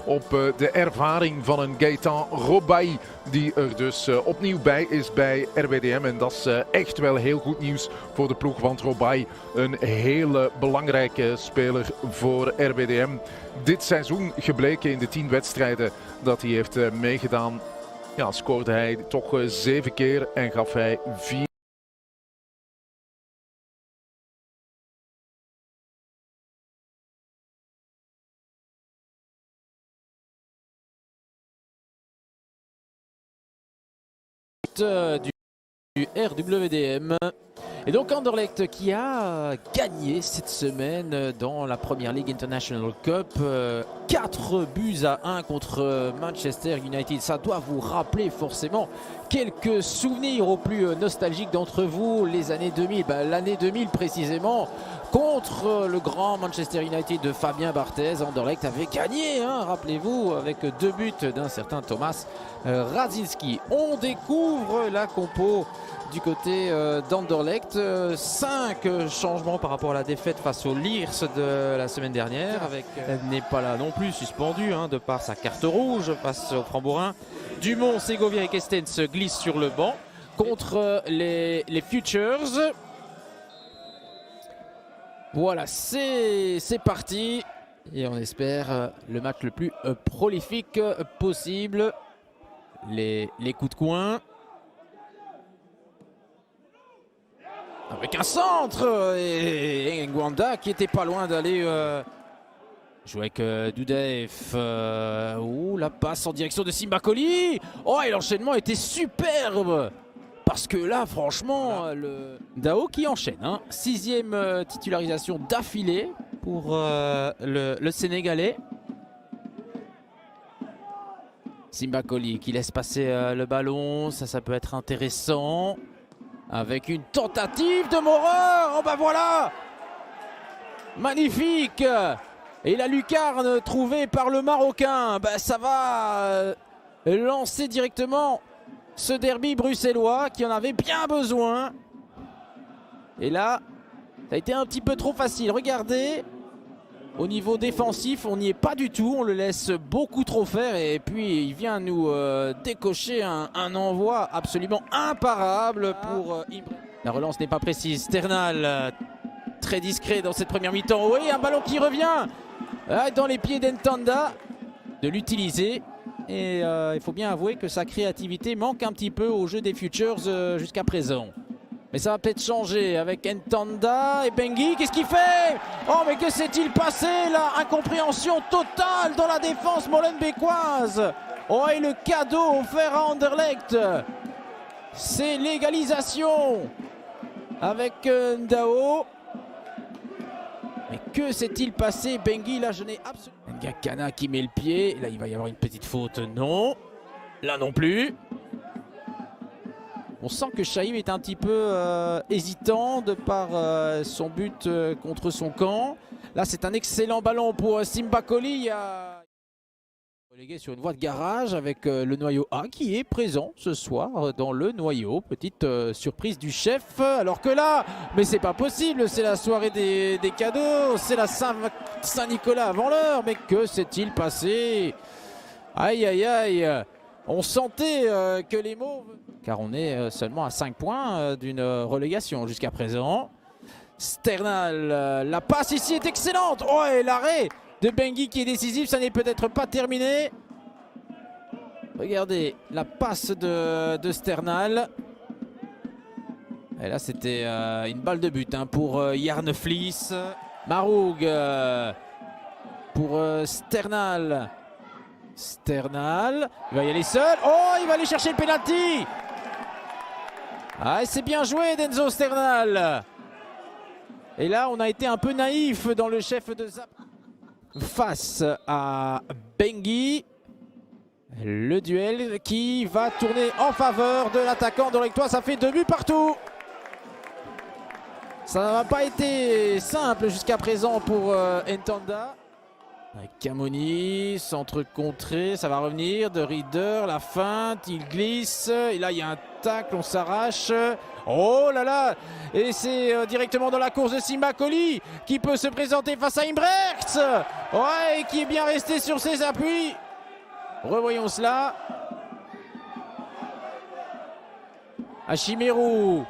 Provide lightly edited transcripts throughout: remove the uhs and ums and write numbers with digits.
op de ervaring van een Gaëtan Robaille, die er dus opnieuw bij is bij RWDM. En dat is echt wel heel goed nieuws voor de ploeg, want Robaille, een hele belangrijke speler voor RWDM. Dit seizoen gebleken in de 10 wedstrijden dat hij heeft meegedaan, ja, scoorde hij toch 7 keer en gaf hij 4. Du RWDM. Et donc Anderlecht qui a gagné cette semaine dans la Premier League International Cup 4-1 contre Manchester United. Ça doit vous rappeler forcément quelques souvenirs aux plus nostalgiques d'entre vous, les années 2000. L'année 2000 précisément, contre le grand Manchester United de Fabien Barthez. Anderlecht avait gagné, hein, rappelez-vous, avec 2 buts d'un certain Thomas Radzinski. On découvre la compo du côté d'Anderlecht. 5 changements par rapport à la défaite face aux Lears de la semaine dernière. Elle n'est pas là non plus, suspendue de par sa carte rouge face aux Frambourins. Dumont, Segovia et Kestens se glissent sur le banc contre les Futures. Voilà, c'est parti. Et on espère le match le plus prolifique possible. Les coups de coin. Avec un centre et Ngwanda qui était pas loin d'aller jouer avec Doudaef. La passe en direction de Simbakoli. Oh, et l'enchaînement était superbe. Parce que là, franchement, le Dao qui enchaîne. 6e titularisation d'affilée pour le Sénégalais. Simbakoli qui laisse passer le ballon. Ça peut être intéressant. Avec une tentative de Maurer. Oh voilà. Magnifique. Et la lucarne trouvée par le Marocain. Ça va lancer directement ce derby bruxellois qui en avait bien besoin. Et là, ça a été un petit peu trop facile. Regardez, au niveau défensif, on n'y est pas du tout. On le laisse beaucoup trop faire. Et puis, il vient nous décocher un envoi absolument imparable pour Ibrahim. La relance n'est pas précise. Sternal, très discret dans cette première mi-temps. Oui, un ballon qui revient dans les pieds d'Entanda. De l'utiliser. Et il faut bien avouer que sa créativité manque un petit peu au jeu des Futures jusqu'à présent. Mais ça va peut-être changer avec Ntanda et Bengi. Qu'est-ce qu'il fait? Oh, mais que s'est-il passé là? Incompréhension totale dans la défense molenbeekoise. Oh, et le cadeau offert à Anderlecht, c'est l'égalisation avec Ndao. Mais que s'est-il passé? Bengi, là, je n'ai absolument... Ngakana qui met le pied. Là, il va y avoir une petite faute. Non. Là non plus. On sent que Chaïm est un petit peu hésitant de par son but contre son camp. Là, c'est un excellent ballon pour Simbakoli. Relégué sur une voie de garage avec le noyau A qui est présent ce soir dans le noyau. Petite surprise du chef. Alors que là, mais c'est pas possible. C'est la soirée des cadeaux. C'est la Saint-Nicolas avant l'heure. Mais que s'est-il passé? Aïe, aïe, aïe. On sentait que les Mauves... Car on est seulement à 5 points d'une relégation jusqu'à présent. Sternal, la passe ici est excellente. Oh, et l'arrêt de Bengi qui est décisif, ça n'est peut-être pas terminé. Regardez la passe de Sternal. Et là, c'était une balle de but pour Jarneflis. Maroug pour Sternal. Sternal, il va y aller seul. Oh, il va aller chercher le penalty. Ah, c'est bien joué d'Enzo Sternal. Et là, on a été un peu naïf dans le chef de Zap. Face à Bengi. Le duel qui va tourner en faveur de l'attaquant d'Orectois. Ça fait 2 buts partout. Ça n'a pas été simple jusqu'à présent pour Ntanda. Avec Camoni, centre contré, ça va revenir de Rieder, la feinte, il glisse, et là il y a un tacle, on s'arrache. Oh là là! Et c'est directement dans la course de Simakoli qui peut se présenter face à Imbrecht. Ouais, et qui est bien resté sur ses appuis. Revoyons cela. Hachimérou.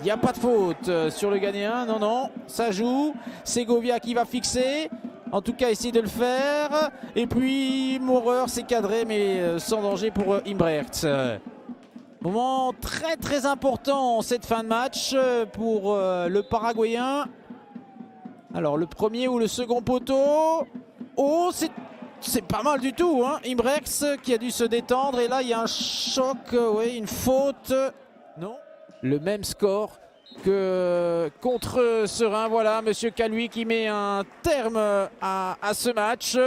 Il n'y a pas de faute sur le Ghanéen, non, non, ça joue. Segovia qui va fixer. En tout cas, essayer de le faire. Et puis, Maurer s'est cadré, mais sans danger pour Imbrecht. Moment très très important cette fin de match pour le Paraguayen. Alors, le premier ou le second poteau. Oh, c'est pas mal du tout, hein. Imbrecht qui a dû se détendre. Et là, il y a un choc, oui, une faute. Non. Le même score que contre Serein. Voilà, Monsieur Caluy qui met un terme à ce match.